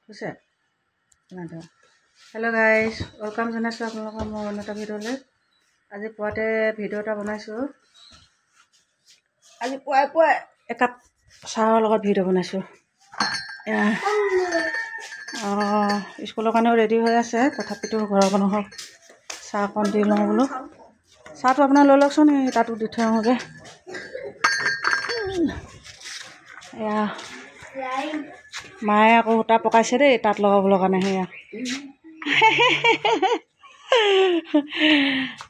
হৈছে hello' guys welcome জনাইছোঁ আপোনালোকৰ মোৰ অন্য এটা ভিডিঅ'লৈ। আজি পুৱাতে ভিডিঅ' এটা বনাইছোঁ। আজি পুৱাই একাপ চাহৰ লগত ভিডিঅ' বনাইছোঁ। স্কুলৰ কাৰণেও ৰেডি হৈ আছে, তথাপিতো ঘৰৰ মানুহক চাহ অকণ দি লওঁ বোলো। চাহটো আপোনাৰ লৈ লওকচোন, এই তাতো দি থৈ আহোঁগৈ। এয়া মায়ে আকৌ সূতা পকাইছে দেই তাঁত লগাবলৈ কাৰণে। সেয়া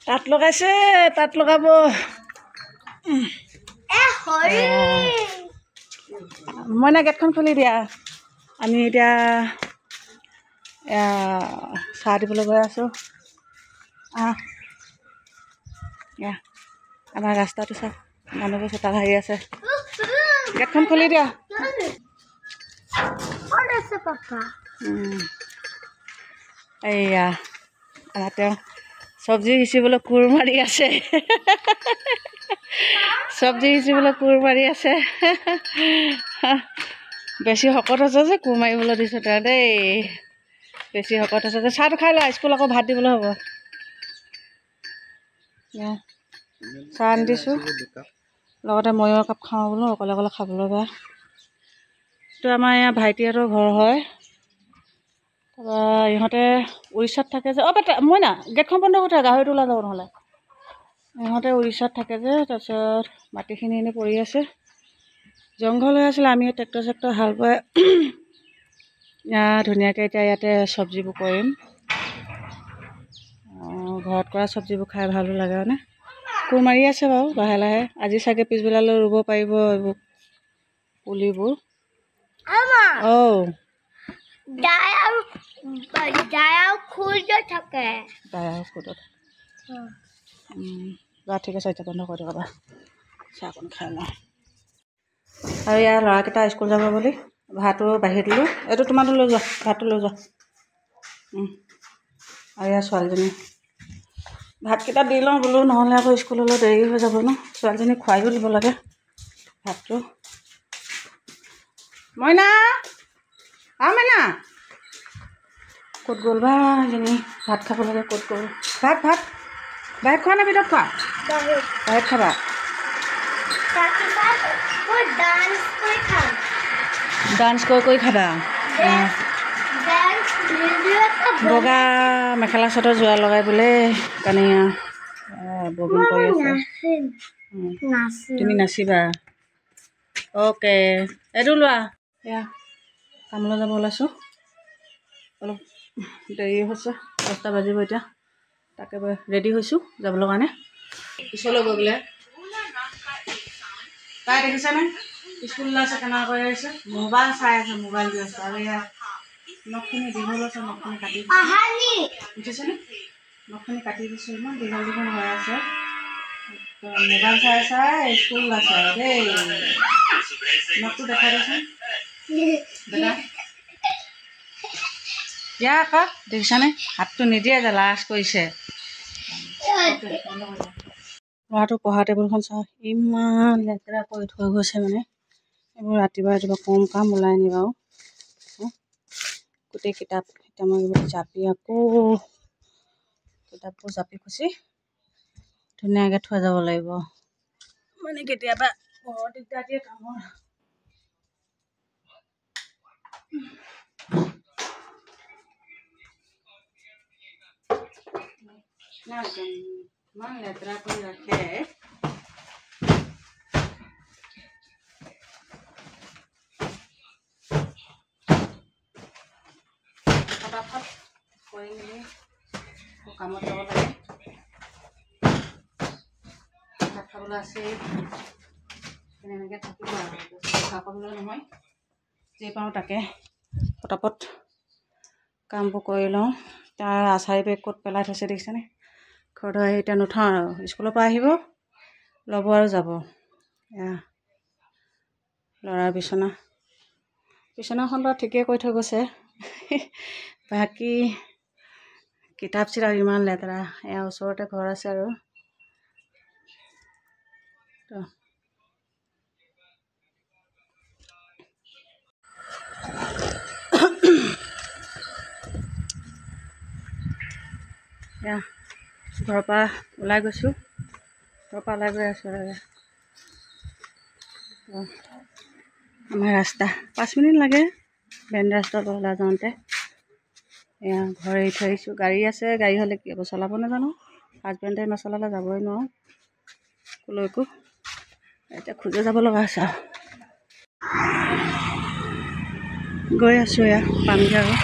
তাঁত লগাইছে, তাঁত লগাব। মইনা গেটখন খুলি দিয়া। আমি এতিয়া চাহ দিবলৈ গৈ আছোঁ। আমাৰ ৰাস্তাটো চাওক, মানুহবোৰ চোতাল হাৰি আছে। গেটখন খুলি দিয়া। এইয়া তেওঁ চব্জি সিঁচিবলৈ কোৰ মাৰি আছে। চব্জি সিঁচিবলৈ কোৰ মাৰি আছে। বেছি শকত হৈছে যে কোৰ মাৰিবলৈ দিছোঁ তেওঁ দেই। বেছি শকত হৈছে যে চাহটো খাই লোৱা, স্কুল আকৌ ভাত দিবলৈ হ'ব। চাহ আনি দিছোঁ, লগতে ময়ো একাপ খাওঁ বোলো, অকলে অকলে খাবলৈ বেয়া। এইটো আমাৰ এয়া ভাইটিহঁতৰ ঘৰ হয়। তাৰপৰা ইহঁতে উৰিষ্যাত থাকে যে, মই না গেটখন বন্ধ কৰি থৈ, গাহৰিটো ওলাই যাব নহ'লে। ইহঁতে উৰিষ্যাত থাকে যে, তাৰপিছত মাটিখিনি এনেই পৰি আছে, জংঘল হৈ আছিলে। আমি ট্ৰেক্টৰ চেক্টৰ হাল বাই ধুনীয়াকৈ এতিয়া ইয়াতে চব্জিবোৰ কৰিম। ঘৰত কৰা চব্জিবোৰ খাই ভালো লাগে মানে। কোৰ মাৰি আছে বাৰু লাহে লাহে। আজি চাগে পিছবেলালৈ ৰুব পাৰিব এইবোৰ পুলিবোৰ। ঠিক আছে, এতিয়া বন্ধ কৰি দিয়ক। চাহকণ খাই লওঁ। আৰু ইয়াৰ ল'ৰাকেইটা স্কুল যাব বুলি ভাতো বাঢ়ি দিলোঁ। এইটো তোমাৰটো লৈ যোৱা, ভাতটো লৈ যোৱা। আৰু ইয়াৰ ছোৱালীজনী ভাতকেইটা দি লওঁ বোলো, নহ'লে আকৌ স্কুললৈ দেৰি হৈ যাব ন। ছোৱালীজনীক খুৱাইও দিব লাগে ভাতটো। মইনা মইনা ক'ত গ'ল বা এজনী? ভাত খাব লাগে, ক'ত গ'ল? ভাত বাহিৰত খোৱা নে ভিতৰত খোৱা? বাহিৰত খাবা। ডান্স কৰি খাবা। বগা মেখেলা চাদৰ যোৰা লগাই বোলে কানিয়া ববিন কৰি আছে। তুমি নাচিবা? অ'কে, এইটো লোৱা। এয়া কামলৈ যাব ওলাইছোঁ, অলপ দেৰি হৈছে, 10টা বাজিব এতিয়া। তাকে ৰেডি হৈছোঁ যাবলৈ কাৰণে। পিছলৈ গৈ বোলে তাই দেখিছেনে স্কুল ওলাইছে, কেনেকুৱা কৰি আহিছে, মোবাইল চাই আছে, মোবাইল দি আছে। আৰু এয়া নখখিনি দীঘল আছে, নখখিনি কাটি উঠিছেনে? নখখিনি কাটি দিছোঁ, ইমান দীঘল দীঘল হৈ আছে। মোবাইল চাই চাই স্কুল ওলাইছে আৰু দেই। নখটো দেখাই দেচোন দাদা। দিয়া আকৌ দেখিছানে, হাতটো নিদিয়ে যে লাজ কৰিছে। ল'ৰাটো পঢ়া টেবুলখন চাওঁ, ইমান লেতেৰা কৰি থৈ গৈছে মানে। এইবোৰ ৰাতিপুৱা কম কাম ওলাই নি বাৰু। গোটেই কিতাপ এতিয়া মই এইবোৰ জাপি আকৌ কিতাপবোৰ জাপি খুচি ধুনীয়াকৈ থৈ যাব লাগিব। মানে কেতিয়াবা বৰ দিগদাৰ দিয়ে কামৰ। ইমান লেতেৰা কৰি ৰাখে। ফটাফট কৰি মেলি কামত যাব লাগে। ভাত খাবলৈ আছেই, এনেকৈ থাকিব আৰু চাহ খাবলৈ নহয়। যি পাওঁ তাকে ফটাফট কামবোৰ কৰি লওঁ। তাৰ আচাৰি বেগ ক'ত পেলাই থৈছে দেখিছেনে? ঘৰত আহি এতিয়া নুঠাওঁ আৰু, স্কুলৰ পৰা আহিব ল'ব আৰু যাব। ল'ৰাৰ বিচনাখন বাৰু ঠিকেই কৰি থৈ গৈছে। বাকী কিতাপ চিতাপ ইমান লেতেৰা। এয়া ওচৰতে ঘৰ আছে আৰু এয়া ঘৰৰ পৰা ওলাই গৈছোঁ, ঘৰৰ পৰা ওলাই গৈ আছোঁ। আমাৰ ৰাস্তা 5 মিনিট লাগে মেইন ৰাস্তাৰ পৰা ওলাই যাওঁতে। এয়া ঘৰ এৰি থৈ আহিছোঁ, গাড়ী আছে, গাড়ী হ'লে কি হ'ব, চলাব নাজানো। হাজবেণ্ডে নচলালে যাবই নোৱাৰোঁ ক'লৈকো। এতিয়া খোজে যাব লগা আছে আৰু গৈ আছোঁ। এয়া পামগৈ আৰু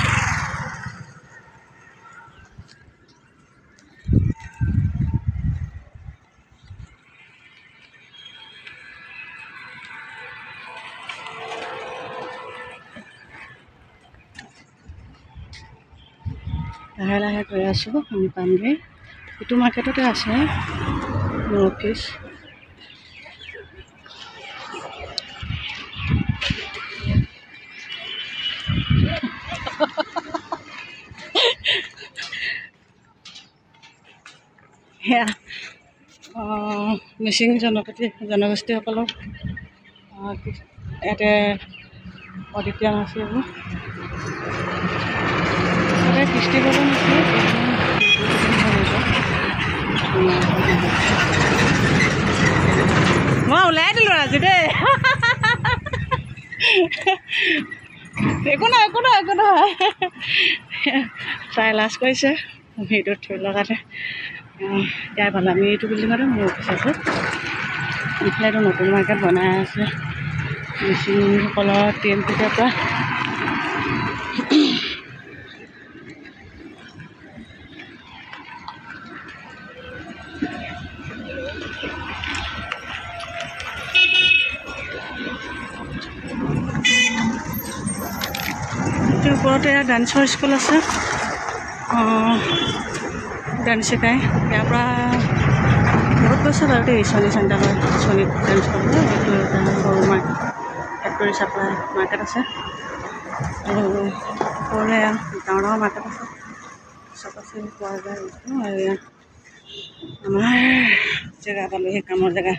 লাহে লাহে গৈ আছোঁ। আমি পামগৈ, ইটো মাৰ্কেটতে আছে মোৰ অফিচ। সেয়া মিচিং জনগোষ্ঠীসকলক ইয়াতে অডিটৰিয়াম আছে, এইবোৰ ইয়াতে কৃষ্টি ভৱন আছে। মই ওলাই দিলোঁ আজি দেই। একো নহয় একো নহয় একো নহয়। তাই লাজ কৰিছে ভিডিঅ'ত থৈ লগাতে। ইয়াৰ ভাল আমি এইটো বিল্ডিঙতে মোৰ অফিচ আছে। ইফালে এইটো নতুন মাৰ্কেট বনাই আছে মিচিংসকলৰ TMPৰ পৰা। ওপৰতে ডান্সৰ স্কুল আছে, ডান্স শিকায়। ইয়াৰ পৰা বহুত বছৰ বাৰু দেই, চনী চেণ্টাৰলৈ চনীত ডান্স কৰিবলৈ। এইটো এটা সৰু মাৰ্কেট, ফেক্টৰী চাপ্লাই মাৰ্কেট আছে। আৰু ওপৰলৈ ডাঙৰ ডাঙৰ মাৰ্কেট আছে, চব আছে পোৱা যায়। আৰু আমাৰ জেগা পালোঁ, সেই কামৰ জেগা।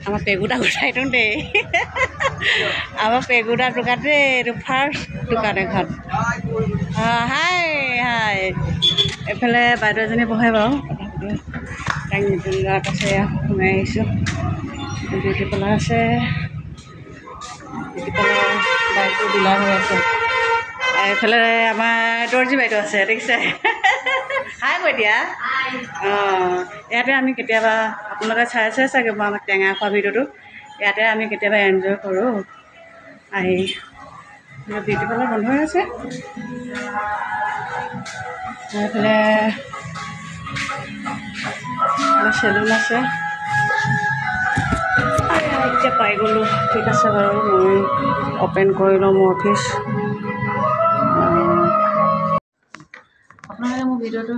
আমাৰ পেগুদা উঠাই দিওঁ দেই। আমাৰ পেগুদা দোকান দেই, এইটো ফাৰ্ষ্ট দোকান এখন। হাই হাই, এইফালে বাইদেউ এজনী বহে বাৰু, তাইক নতুন গাঁৱত আছে, সোমাই আহিছোঁ। বিউটি পাৰ্লাৰ আছে, বিউটি পাৰ্লাৰ বাইদেউ ডিলাৰ হৈ আছে। এইফালে আমাৰ দৰ্জী বাইদেউ আছে, দেখিছে। হাই কৈ দিয়া। ইয়াতে আমি কেতিয়াবা, আপোনালোকে চাইছে চাগে মই আমাক টেঙা খোৱা ভিডিঅ'টো, ইয়াতে আমি কেতিয়াবা এনজয় কৰোঁ আহি। বিউটি পাৰ্লাৰ বন্ধ হৈ আছে। এইফালে চেলুন আছে। এতিয়া পাই গ'লোঁ, ঠিক আছে বাৰু। মই অ'পেন কৰি লওঁ মোৰ অফিচ। আপোনালোকে মোৰ ভিডিঅ'টো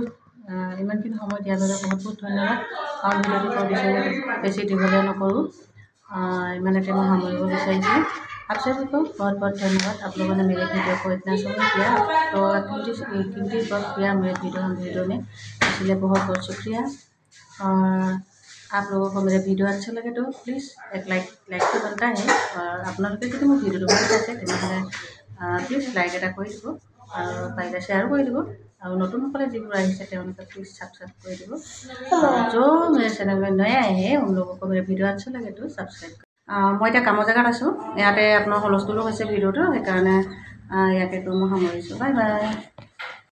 ইমানখিনি সময় দিয়াৰ বাবে বহুত বহুত ধন্যবাদ। কাৰণ ভিডিঅ'টো বেছি দীঘলীয়া নকৰোঁ, ইমানতে মই সামৰিব বিচাৰিছোঁ। आप सभी को बहुत बहुत धन्यवाद। आप लोगों ने मेरे वीडियो को इतना समय दिया, तो कीमती वक्त दिया मेरे वीडियो में, इसलिए बहुत बहुत शुक्रिया। और आप लोगों को मेरे वीडियो अच्छा लगे तो प्लीज़ एक लाइक तो बनता है। और आपलोगे जो मोर वीडियो ভাল পাইছে তেনেহ'লে প্লিজ লাইক এটা কৰি দিব, আৰু পাৰিলে শ্বেয়াৰো কৰি দিব। और नतुन যিবোৰ আহিছে তেওঁলোকে प्लीज़ सब्सक्राइब कर दो। जो मेरे चैनल में नए आए हैं उन लोगों को मेरे वीडियो अच्छा लगे तो सब्सक्राइब कर। मैं এতিয়া কামৰ জেগাত আছোঁ, ইয়াতে আপোনাৰ হুলস্থুলো হৈছে ভিডিঅ'টো, সেইকাৰণে ইয়াতে মই সামৰিছোঁ। Bye bye.